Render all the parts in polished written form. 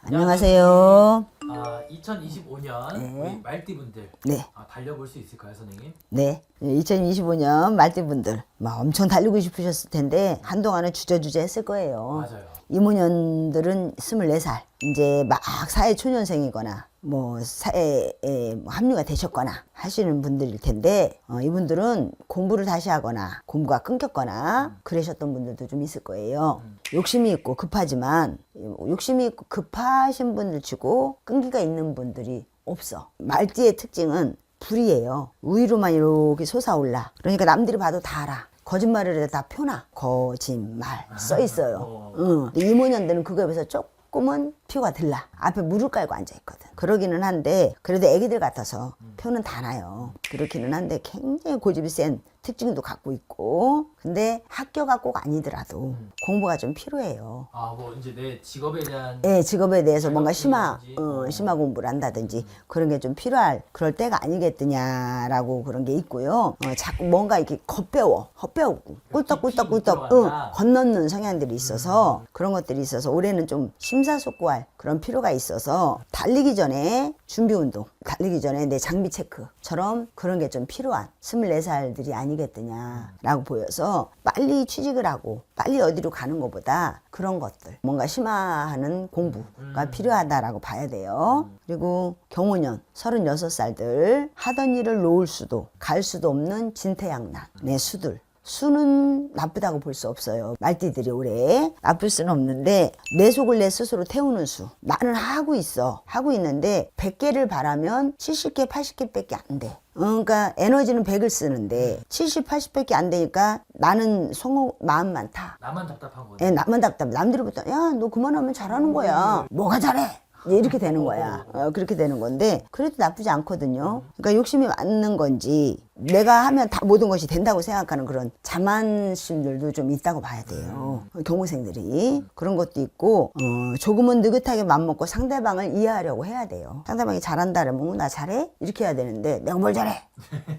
안녕하세요. 2025년 네. 우리 말띠분들 네. 달려볼 수 있을까요, 선생님? 네. 2025년 말띠분들 엄청 달리고 싶으셨을 텐데 한동안은 주저주저 했을 거예요. 맞아요. 이모년들은 24살 이제 막 사회 초년생이거나 사회에 합류가 되셨거나 하시는 분들일 텐데 이분들은 공부를 다시 하거나 공부가 끊겼거나 그러셨던 분들도 좀 있을 거예요. 욕심이 있고 급하지만 욕심이 있고 급하신 분들 치고 끈기가 있는 분들이 없어. 말띠의 특징은 불이에요. 위로만 이렇게 솟아올라. 그러니까 남들이 봐도 다 알아. 거짓말을 해도 다 표나. 거짓말 써 있어요. 근데 이모년들은 그거에 비해서 조금은 표가 들라. 앞에 무릎 깔고 앉아있거든. 그러기는 한데 그래도 애기들 같아서 표는 다 나요. 그렇기는 한데 굉장히 고집이 센 특징도 갖고 있고 근데 학교가 꼭 아니더라도 공부가 좀 필요해요. 이제 내 직업에 대한 예, 직업에 대해서 뭔가 심화 자격증이라든지. 공부를 한다든지 그런 게 좀 필요할 그럴 때가 아니겠느냐라고 그런 게 있고요. 자꾸 뭔가 이렇게 헛배우고 꿀떡꿀떡꿀떡 들어간다. 건너는 성향들이 있어서 그런 것들이 있어서 올해는 좀 심사숙고할 그런 필요가 있어서 달리기 전에 준비 운동, 달리기 전에 내 장비 체크처럼 그런 게 좀 필요한 24살들이 아니겠느냐라고 보여서 빨리 취직을 하고 빨리 어디로 가는 것보다 그런 것들 뭔가 심화하는 공부가 필요하다라고 봐야 돼요. 그리고 경호년 36살들 하던 일을 놓을 수도 갈 수도 없는 진퇴양난의 수들. 수는 나쁘다고 볼 수 없어요. 말띠들이 올해 나쁠 수는 없는데 내 속을 내 스스로 태우는 수. 나는 하고 있어. 하고 있는데 100개를 바라면 70개, 80개밖에 안 돼. 그러니까 에너지는 100을 쓰는데 70, 80밖에 안 되니까 나는 마음만 타. 나만 답답한 거죠. 예, 나만 답답해. 남들부터 야, 너 그만하면 잘하는 거야. 뭐가 잘해? 이렇게 되는 거야. 그렇게 되는 건데 그래도 나쁘지 않거든요. 그러니까 욕심이 많는 건지 내가 하면 다 모든 것이 된다고 생각하는 그런 자만심들도 좀 있다고 봐야 돼요. 경호생들이 그런 것도 있고 조금은 느긋하게 맘먹고 상대방을 이해하려고 해야 돼요. 상대방이 잘한다 그러면 나 잘해? 이렇게 해야 되는데 내가 뭘 잘해?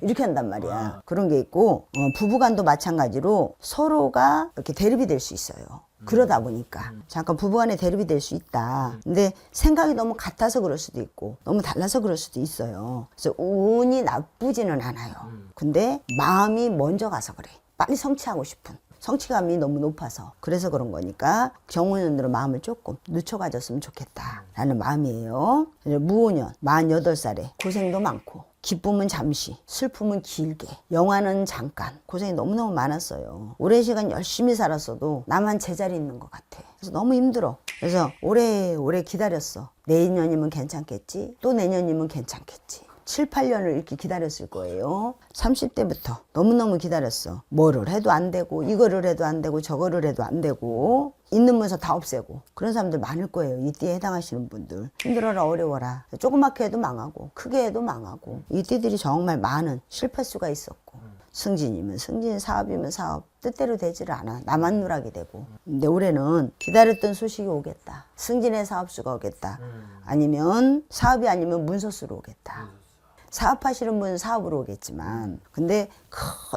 이렇게 한단 말이야. 그런 게 있고 부부간도 마찬가지로 서로가 이렇게 대립이 될 수 있어요. 그러다 보니까 잠깐 부부간에 대립이 될 수 있다. 근데 생각이 너무 같아서 그럴 수도 있고 너무 달라서 그럴 수도 있어요. 그래서 운이 나쁘지는 않아요. 근데 마음이 먼저 가서 그래. 빨리 성취하고 싶은 성취감이 너무 높아서 그래서 그런 거니까 경호년들은 마음을 조금 늦춰 가졌으면 좋겠다라는 마음이에요. 무호년 48살에 고생도 많고 기쁨은 잠시, 슬픔은 길게, 영화는 잠깐. 고생이 너무너무 많았어요. 오랜 시간 열심히 살았어도 나만 제자리 있는 것 같아. 그래서 너무 힘들어. 그래서 오래 기다렸어. 내년이면 괜찮겠지? 또 내년이면 괜찮겠지. 7, 8년을 이렇게 기다렸을 거예요. 30대부터 너무너무 기다렸어. 뭐를 해도 안 되고 이거를 해도 안 되고 저거를 해도 안 되고 있는 문서 다 없애고 그런 사람들 많을 거예요. 이 띠에 해당하시는 분들. 힘들어라 어려워라. 조그맣게 해도 망하고 크게 해도 망하고 이 띠들이 정말 많은 실패수가 있었고 승진이면 승진, 사업이면 사업 뜻대로 되지를 않아. 나만 누락이 되고. 근데 올해는 기다렸던 소식이 오겠다. 승진의 사업수가 오겠다. 아니면 사업이 아니면 문서수로 오겠다. 사업하시는 분은 사업으로 오겠지만 근데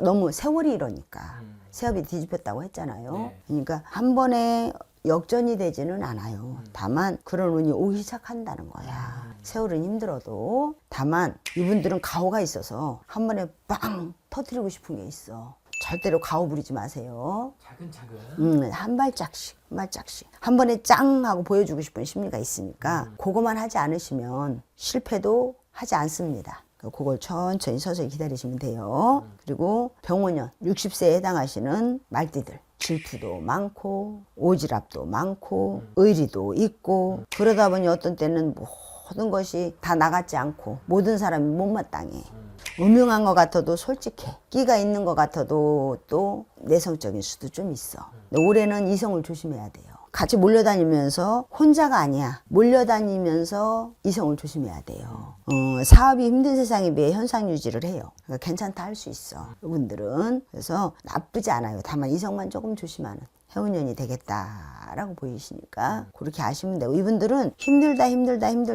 너무 세월이 이러니까 세업이 뒤집혔다고 했잖아요. 네. 그러니까 한 번에 역전이 되지는 않아요. 다만 그런 운이 오기 시작한다는 거야. 세월은 힘들어도 다만 이분들은 가오가 있어서 한 번에 빵 터뜨리고 싶은 게 있어. 절대로 가오 부리지 마세요. 차근차근. 한 발짝씩 한 번에 짱 하고 보여주고 싶은 심리가 있으니까 그거만 하지 않으시면 실패도 하지 않습니다. 그걸 천천히 서서히 기다리시면 돼요. 그리고 병원년 60세에 해당하시는 말띠들 질투도 많고 오지랖도 많고 의리도 있고 그러다 보니 어떤 때는 모든 것이 다 나같지 않고 모든 사람이 못마땅해. 음흉한 것 같아도 솔직해. 끼가 있는 것 같아도 또 내성적인 수도 좀 있어. 근데 올해는 이성을 조심해야 돼요. 같이 몰려다니면서 혼자가 아니야. 몰려다니면서 이성을 조심해야 돼요. 사업이 힘든 세상에 비해 현상 유지를 해요. 그러니까 괜찮다 할 수 있어. 이분들은. 그래서 나쁘지 않아요. 다만 이성만 조금 조심하는 해운년이 되겠다라고 보이시니까 그렇게 아시면 되고 이분들은 힘들다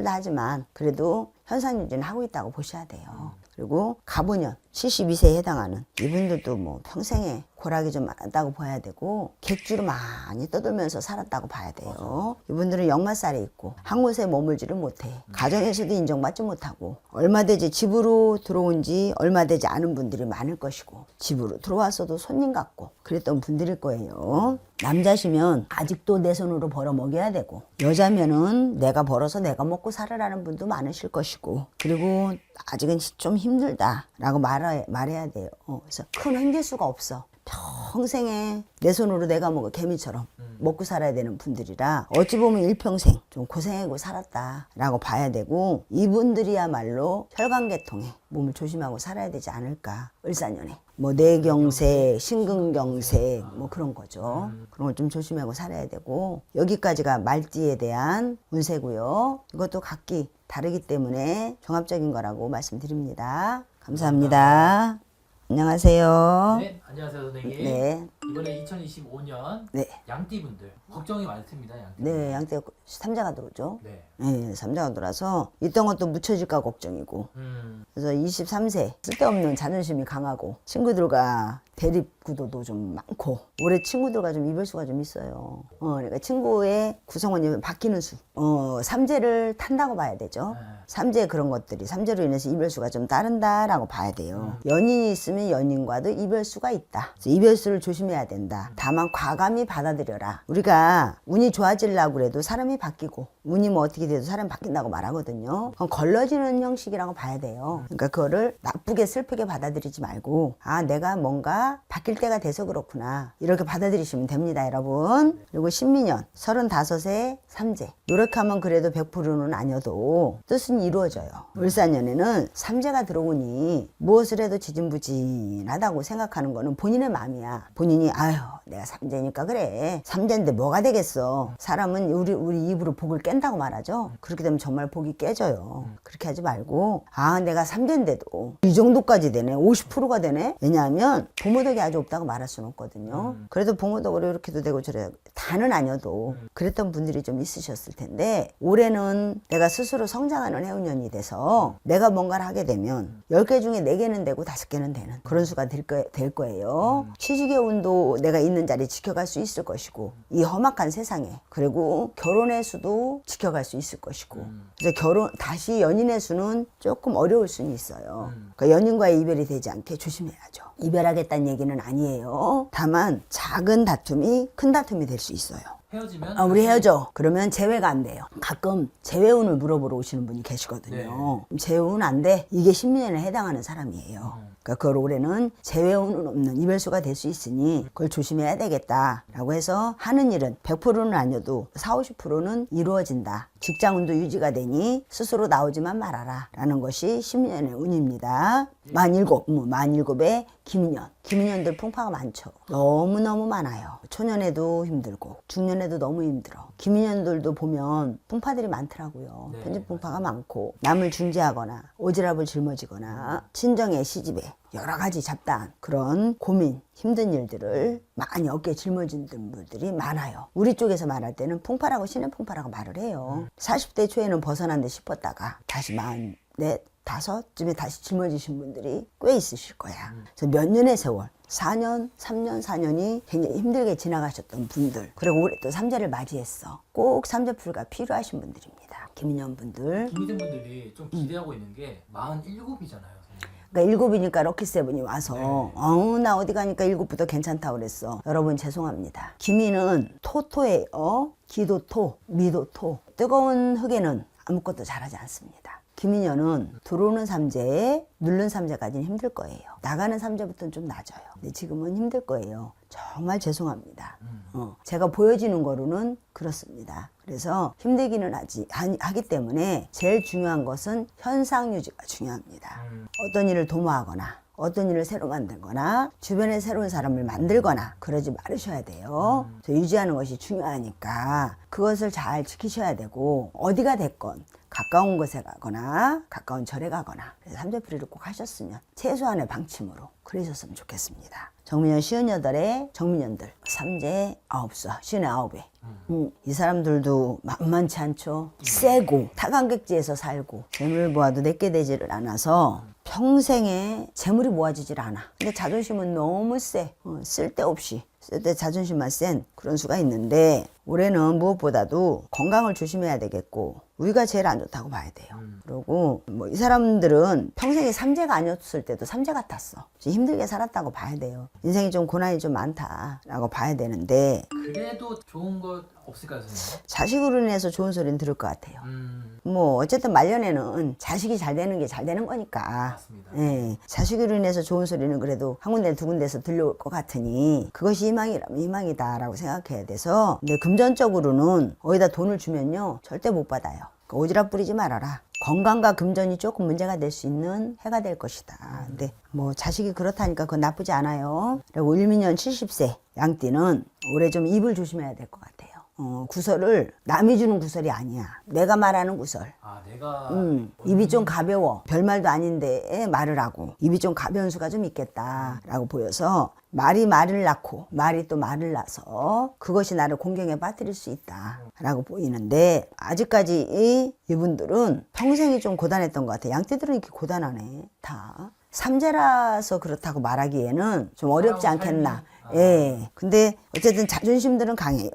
하지만 그래도 현상 유지는 하고 있다고 보셔야 돼요. 그리고 갑오년 72세에 해당하는 이분들도 뭐 평생에 고락이 좀 많았다고 봐야 되고 객주로 많이 떠돌면서 살았다고 봐야 돼요. 이분들은 역마살에 있고 한 곳에 머물지를 못해. 가정에서도 인정받지 못하고 얼마 되지 집으로 들어온 지 얼마 되지 않은 분들이 많을 것이고 집으로 들어왔어도 손님 같고 그랬던 분들일 거예요. 남자시면 아직도 내 손으로 벌어 먹여야 되고 여자면은 내가 벌어서 내가 먹고 살으라는 분도 많으실 것이고 그리고 아직은 좀 힘들다라고 말해야 돼요. 그래서 큰 횡재수가 없어. 평생에 내 손으로 내가 먹어 개미처럼 먹고 살아야 되는 분들이라 어찌 보면 일평생 좀 고생하고 살았다라고 봐야 되고 이분들이야말로 혈관계통에 몸을 조심하고 살아야 되지 않을까. 을사년에 뭐 뇌경색, 심근경색 뭐 그런 거죠. 그런 걸 좀 조심하고 살아야 되고 여기까지가 말띠에 대한 운세고요. 이것도 각기 다르기 때문에 종합적인 거라고 말씀드립니다. 감사합니다. 안녕하세요. 네, 안녕하세요 선생님. 네. 이번에 2025년 네. 양띠분들 걱정이 많습니다. 양띠. 네, 양떼 삼자가 들어오죠. 네. 네, 삼자가 들어와서 있던 것도 묻혀질까 걱정이고. 그래서 23세 쓸데없는 자존심이 강하고 친구들과 대립 구도도 좀 많고 올해 친구들과 좀 이별수가 좀 있어요. 그러니까 친구의 구성원이 바뀌는 수. 삼재를 탄다고 봐야 되죠. 삼재 그런 것들이 삼재로 인해서 이별수가 좀 따른다라고 봐야 돼요. 연인이 있으면 연인과도 이별수가 있다. 그래서 이별수를 조심해야 된다. 다만 과감히 받아들여라. 우리가 운이 좋아지려고 그래도 사람이 바뀌고 운이 뭐 어떻게 돼도 사람이 바뀐다고 말하거든요. 그건 걸러지는 형식이라고 봐야 돼요. 그러니까 그거를 나쁘게 슬프게 받아들이지 말고 아 내가 뭔가 바뀔 때가 돼서 그렇구나 이렇게 받아들이시면 됩니다 여러분. 그리고 신민년 35세 삼재 노력하면 그래도 100%는 아니어도 뜻은 이루어져요. 을사년에는 삼재가 들어오니 무엇을 해도 지진부진하다고 생각하는 거는 본인의 마음이야. 본인이 아유 내가 삼재니까 그래 삼재인데 뭐가 되겠어. 사람은 우리 입으로 복을 깬다고 말하죠. 그렇게 되면 정말 복이 깨져요. 그렇게 하지 말고 아 내가 삼재인데도 이 정도까지 되네 50%가 되네. 왜냐하면 부모덕이 아주 없다고 말할 수는 없거든요. 그래도 부모덕으로 이렇게도 되고 저래 다는 아니어도 그랬던 분들이 좀 있으셨을 텐데 올해는 내가 스스로 성장하는 해운년이 돼서 내가 뭔가를 하게 되면 10개 중에 4개는 되고 5개는 되는 그런 수가 될 거예요. 취직의 운도 내가 있는 자리 지켜갈 수 있을 것이고 이 험악한 세상에 그리고 결혼의 수도 지켜갈 수 있을 것이고 그래서 다시 연인의 수는 조금 어려울 수는 있어요. 그러니까 연인과의 이별이 되지 않게 조심해야죠. 이별하겠다는 얘기는 아니에요. 다만 작은 다툼이 큰 다툼이 될 수 있어요. 헤어지면 우리 헤어져. 그러면 재회가 안 돼요. 가끔 재회운을 물어보러 오시는 분이 계시거든요. 재회운 안 돼. 이게 신민년에 해당하는 사람이에요. 그러니까 그걸 올해는 재회운은 없는 이별수가 될 수 있으니 그걸 조심해야 되겠다라고 해서 하는 일은 100%는 아니어도 40~50%는 이루어진다. 직장운도 유지가 되니 스스로 나오지만 말아라 라는 것이 신민년의 운입니다. 만일곱에 기민년. 기민년들 풍파가 많죠. 너무너무 많아요. 초년에도 힘들고 중년에도 너무 힘들어. 기민년들도 보면 풍파들이 많더라고요. 네. 편집 풍파가 많고 남을 중재하거나 오지랖을 짊어지거나 친정의 시집에 여러 가지 잡다한 그런 고민 힘든 일들을 많이 어깨에 짊어진 분들이 많아요. 우리 쪽에서 말할 때는 풍파라고 신의 풍파라고 말을 해요. 40대 초에는 벗어난 듯 싶었다가 다시 44, 5쯤에 다시 짊어지신 분들이 꽤 있으실 거야. 그래서 몇 년의 세월 4년, 3년, 4년이 굉장히 힘들게 지나가셨던 분들 그리고 올해 또 삼재를 맞이했어. 꼭 삼재풀가 필요하신 분들입니다. 김인년 분들. 김희생 분들이 좀 기대하고 있는 게 47이잖아요. 그러니까 7이니까 럭키세븐이 와서 나 어디 가니까 7부터 괜찮다고 그랬어. 여러분 죄송합니다. 기미는 토토예요. 기도 토, 미도 토. 뜨거운 흙에는 아무것도 자라지 않습니다. 기민년은 들어오는 삼재에 누른 삼재까지는 힘들 거예요. 나가는 삼재부터는 좀 낮아요. 근데 지금은 힘들 거예요. 정말 죄송합니다. 제가 보여지는 거로는 그렇습니다. 그래서 힘들기는 하기 때문에 제일 중요한 것은 현상 유지가 중요합니다. 어떤 일을 도모하거나 어떤 일을 새로 만들거나 주변에 새로운 사람을 만들거나 그러지 말으셔야 돼요. 유지하는 것이 중요하니까 그것을 잘 지키셔야 되고 어디가 됐건 가까운 곳에 가거나 가까운 절에 가거나 그래서 삼재풀이를 꼭 하셨으면 최소한의 방침으로 그러셨으면 좋겠습니다. 정민년 58에 정민년들 삼재 9수 59에 이 사람들도 만만치 않죠. 세고 타관객지에서 살고 재물 모아도 내게 되지를 않아서 평생에 재물이 모아지질 않아. 근데 자존심은 너무 세. 쓸데없이 쓸데 자존심만 센 그런 수가 있는데 올해는 무엇보다도 건강을 조심해야 되겠고 우리가 제일 안 좋다고 봐야 돼요. 그리고 뭐 이 사람들은 평생에 삼재가 아니었을 때도 삼재 같았어. 힘들게 살았다고 봐야 돼요. 인생이 좀 고난이 좀 많다라고 봐야 되는데 그래도 좋은 것 없을까요, 선생님? 자식으로 인해서 좋은 소리는 들을 것 같아요. 뭐 어쨌든 말년에는 자식이 잘 되는 게 잘 되는 거니까. 맞습니다. 예, 자식으로 인해서 좋은 소리는 그래도 한 군데 두 군데서 들려올 것 같으니 그것이 희망이라면 희망이다라고 생각해야 돼서 근데 금전적으로는 어디다 돈을 주면요 절대 못 받아요. 오지랖 부리지 말아라. 건강과 금전이 조금 문제가 될 수 있는 해가 될 것이다. 근데 뭐 자식이 그렇다니까 그건 나쁘지 않아요. 그리고 일민년 70세 양띠는 올해 좀 입을 조심해야 될 것 같아요. 구설을 남이 주는 구설이 아니야. 내가 말하는 구설. 아, 내가 입이 좀 가벼워. 별말도 아닌데 말을 하고 입이 좀 가벼운 수가 좀 있겠다라고 보여서 말이 말을 낳고 말이 또 말을 낳아서 그것이 나를 공경에 빠뜨릴 수 있다라고 보이는데 아직까지 이분들은 평생이 좀 고단했던 것 같아. 양띠들은 이렇게 고단하네 다. 삼재라서 그렇다고 말하기에는 좀 어렵지 않겠나. 예. 근데 어쨌든 자존심들은 강해요.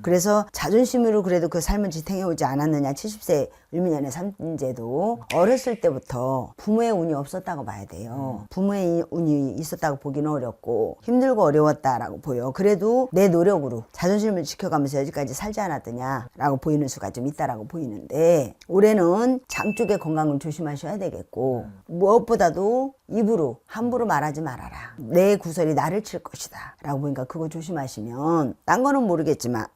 그래서 자존심으로 그래도 그 삶을 지탱해오지 않았느냐. 70세 을미년의 삼재도 어렸을 때부터 부모의 운이 없었다고 봐야 돼요. 부모의 운이 있었다고 보기는 어렵고 힘들고 어려웠다라고 보여. 그래도 내 노력으로 자존심을 지켜가면서 여기까지 살지 않았더냐라고 보이는 수가 좀 있다라고 보이는데 올해는 장 쪽의 건강을 조심하셔야 되겠고 무엇보다도 입으로 함부로 말하지 말아라. 내 구설이 나를 칠 것이다 라고 보니까 그거 조심하시면 딴 거는 모르겠지만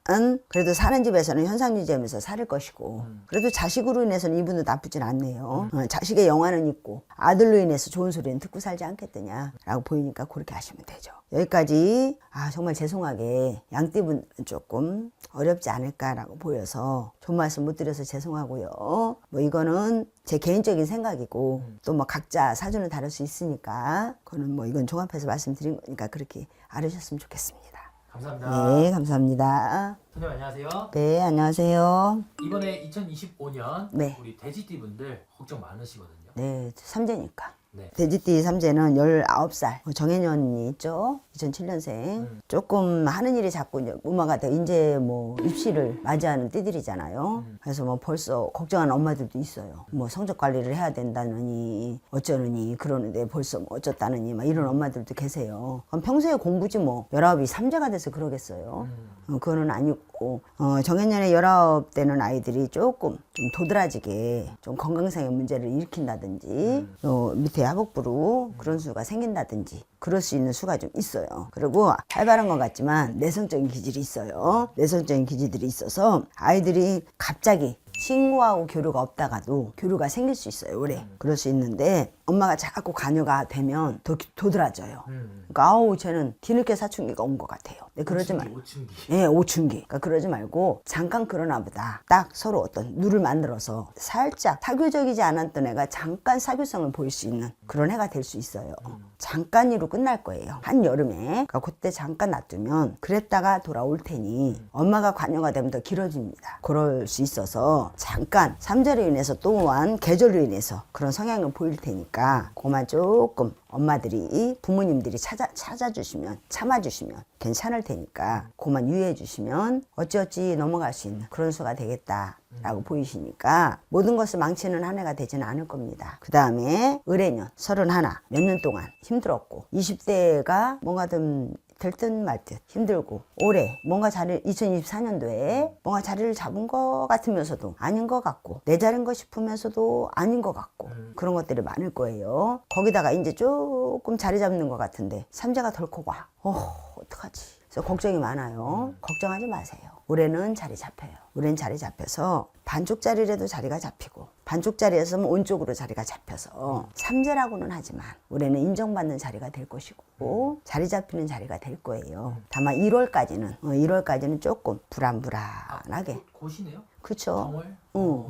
그래도 사는 집에서는 현상 유지하면서 살 것이고 그래도 자식으로 인해서는 이분도 나쁘진 않네요. 자식의 영화는 있고 아들로 인해서 좋은 소리는 듣고 살지 않겠느냐 라고 보이니까 그렇게 하시면 되죠. 여기까지 정말 죄송하게 양띠분은 조금 어렵지 않을까라고 보여서 좋은 말씀 못 드려서 죄송하고요. 뭐 이거는 제 개인적인 생각이고 또 뭐 각자 사주는 다를 수 있으니까 그거는 뭐 이건 종합해서 말씀드린 거니까 그렇게 알으셨으면 좋겠습니다. 감사합니다. 네, 감사합니다. 선생님 안녕하세요. 네, 안녕하세요. 이번에 2025년 네. 우리 돼지띠 분들 걱정 많으시거든요. 네, 삼재니까. 네. 돼지띠 삼재는 19살 정해년이 있죠. 2007년생 조금 하는 일이 자꾸 이제 음화가 돼 이제 뭐 입시를 맞이하는 띠들이잖아요. 그래서 뭐 벌써 걱정하는 엄마들도 있어요. 뭐 성적 관리를 해야 된다느니 어쩌느니 그러는데 벌써 뭐 어쩌다느니 막 이런 엄마들도 계세요. 그럼 평소에 공부지 뭐 19이 삼재가 돼서 그러겠어요. 그거는 아니고 정해년에 19되는 아이들이 조금 좀 도드라지게 좀 건강상의 문제를 일으킨다든지 밑에 하복부로 그런 수가 생긴다든지 그럴 수 있는 수가 좀 있어요. 그리고 활발한 것 같지만 내성적인 기질이 있어요. 내성적인 기질들이 있어서 아이들이 갑자기 친구하고 교류가 없다가도 교류가 생길 수 있어요. 올해 그럴 수 있는데 엄마가 자꾸 관여가 되면 더 도드라져요. 그러니까 쟤는 뒤늦게 사춘기가 온 것 같아요. 네, 그러지 말고. 오춘기. 예, 오춘기. 그러니까 그러지 말고 잠깐 그러나 보다. 딱 서로 어떤 룰을 만들어서 살짝 사교적이지 않았던 애가 잠깐 사교성을 보일 수 있는 그런 애가 될 수 있어요. 잠깐이로 끝날 거예요. 한여름에. 그러니까 그때 잠깐 놔두면 그랬다가 돌아올 테니 엄마가 관여가 되면 더 길어집니다. 그럴 수 있어서 잠깐 삼재로 인해서 또한 계절로 인해서 그런 성향을 보일 테니까 그만 조금 엄마들이 부모님들이 찾아주시면 참아주시면 괜찮을 테니까 그만 유의해 주시면 어찌어찌 넘어갈 수 있는 그런 수가 되겠다라고 보이시니까 모든 것을 망치는 한 해가 되지는 않을 겁니다. 그 다음에 을해년 31 몇 년 동안 힘들었고 20대가 뭔가 좀 될 듯 말 듯 힘들고 올해 뭔가 2024년도에 뭔가 자리를 잡은 것 같으면서도 아닌 것 같고 내 자리인 거 싶으면서도 아닌 것 같고 그런 것들이 많을 거예요. 거기다가 이제 조금 자리 잡는 것 같은데 삼재가 덜컥 와. 어떡하지? 그래서 걱정이 많아요. 걱정하지 마세요. 올해는 자리 잡혀요. 올해는 자리 잡혀서 반쪽 자리라도 자리가 잡히고 반쪽 자리에서는 온쪽으로 자리가 잡혀서 삼재라고는 하지만 올해는 인정받는 자리가 될 것이고 자리 잡히는 자리가 될 거예요. 다만 1월까지는 조금 불안불안하게 곧이네요? 그쵸. 정월?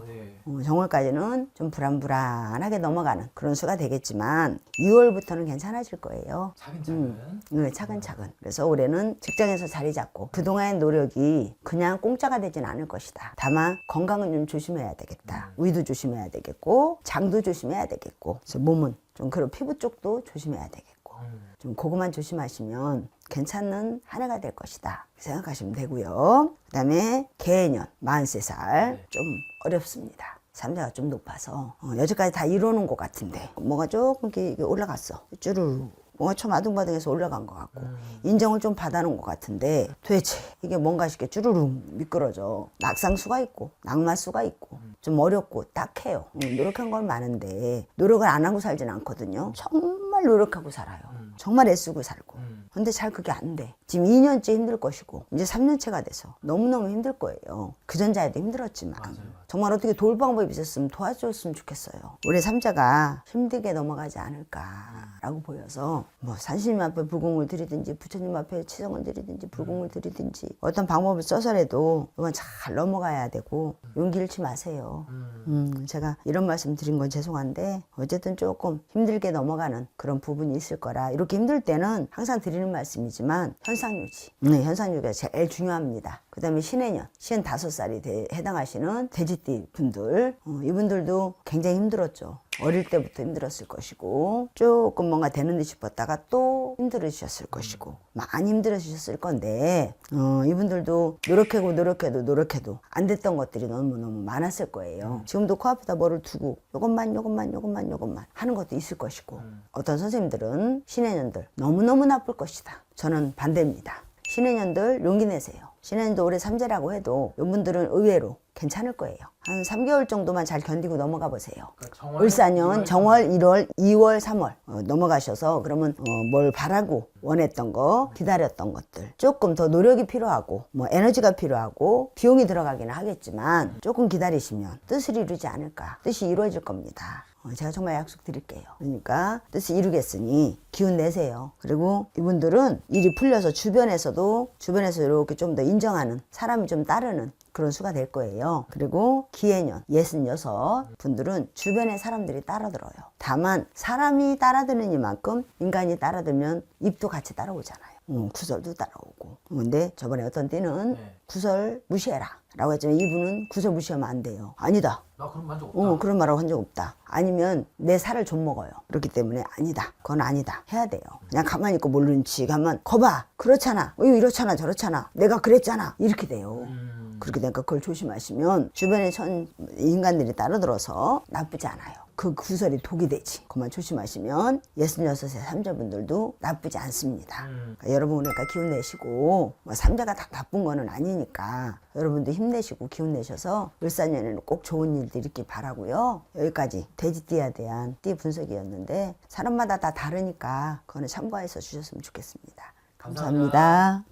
네. 정월까지는 좀 불안불안하게 넘어가는 그런 수가 되겠지만 2월부터는 괜찮아질 거예요. 차근차근. 네, 차근차근. 그래서 올해는 직장에서 자리 잡고 그동안의 노력이 그냥 공짜가 되진 않을 것이다. 다만 건강은 좀 조심해야 되겠다. 위도 조심해야 되겠고 장도 조심해야 되겠고 그래서 몸은 좀 그런 피부 쪽도 조심해야 되겠고 좀 그것만 조심하시면 괜찮은 한 해가 될 것이다 생각하시면 되고요. 그 다음에 개년 43살 좀 어렵습니다. 삼자가 좀 높아서 여기까지 다 이뤄놓은 것 같은데 뭐가 조금 이렇게 올라갔어. 쭈루루 뭔가 좀 아둥바둥해서 올라간 것 같고 인정을 좀 받아놓은 것 같은데 도대체 이게 뭔가 싶게 쭈루루 미끄러져. 낙상수가 있고 낙마수가 있고 좀 어렵고 딱해요. 노력한 건 많은데 노력을 안 하고 살진 않거든요. 정말 노력하고 살아요. 정말 애쓰고 살고 근데 잘 그게 안 돼. 지금 2년째 힘들 것이고 이제 3년째가 돼서 너무너무 힘들 거예요. 그전자에도 힘들었지만 정말 어떻게 도울 방법이 있었으면 도와줬으면 좋겠어요. 우리 삼자가 힘들게 넘어가지 않을까라고 보여서 뭐 산신님 앞에 불공을 드리든지 부처님 앞에 치성을 드리든지 불공을 드리든지 어떤 방법을 써서라도 이건 잘 넘어가야 되고 용기 잃지 마세요. 제가 이런 말씀 드린 건 죄송한데 어쨌든 조금 힘들게 넘어가는 그런 부분이 있을 거라 이렇게 힘들 때는 항상 드리는 말씀이지만 현상유지. 현상유지가 제일 중요합니다. 그 다음에 신해년 55살이 해당하시는 돼지띠 분들 이분들도 굉장히 힘들었죠. 어릴 때부터 힘들었을 것이고 조금 뭔가 되는 듯 싶었다가 또 힘들으셨을 것이고 많이 힘들으셨을 건데 이분들도 노력해도 안 됐던 것들이 너무너무 많았을 거예요. 지금도 코앞에다 뭐를 두고 요것만 하는 것도 있을 것이고 어떤 선생님들은 신해년들 너무너무 나쁠 것이다. 저는 반대입니다. 신해년들 용기 내세요. 신해년도 올해 삼재라고 해도 이분들은 의외로 괜찮을 거예요. 한 3개월 정도만 잘 견디고 넘어가 보세요. 그러니까 을사년, 정월, 1월, 2월, 3월 넘어가셔서 그러면 뭘 바라고 원했던 거, 기다렸던 것들 조금 더 노력이 필요하고 뭐 에너지가 필요하고 비용이 들어가기는 하겠지만 조금 기다리시면 뜻을 이루지 않을까. 뜻이 이루어질 겁니다. 제가 정말 약속드릴게요. 그러니까 뜻을 이루겠으니 기운 내세요. 그리고 이분들은 일이 풀려서 주변에서 이렇게 좀 더 인정하는 사람이 좀 따르는 그런 수가 될 거예요. 그리고 기해년 66 분들은 주변에 사람들이 따라들어요. 다만 사람이 따라드는 이만큼 인간이 따라들면 입도 같이 따라오잖아요. 구설도 따라오고. 근데 저번에 어떤 띠는 구설 무시해라 라고 했지만 이분은 구설 무시하면 안 돼요. 아니다. 나 그런 만족 없다. 그런 말하고 한 적 없다. 아니면 내 살을 좀 먹어요. 그렇기 때문에 아니다. 그건 아니다. 해야 돼요. 그냥 가만히 있고 모르는 척 하면 거봐. 그렇잖아. 이렇잖아 저렇잖아. 내가 그랬잖아. 이렇게 돼요. 그렇게 되니까 그걸 조심하시면 주변에 인간들이 따라들어서 나쁘지 않아요. 그 구설이 독이 되지. 그만 조심하시면 66세 삼자분들도 나쁘지 않습니다. 그러니까 여러분 그러니까 기운 내시고 뭐 삼자가 다 나쁜 거는 아니니까 여러분도 힘내시고 기운 내셔서 을사년에는 꼭 좋은 일들 있길 바라고요. 여기까지 돼지띠에 대한 띠 분석이었는데 사람마다 다 다르니까 그거는 참고해서 주셨으면 좋겠습니다. 감사합니다.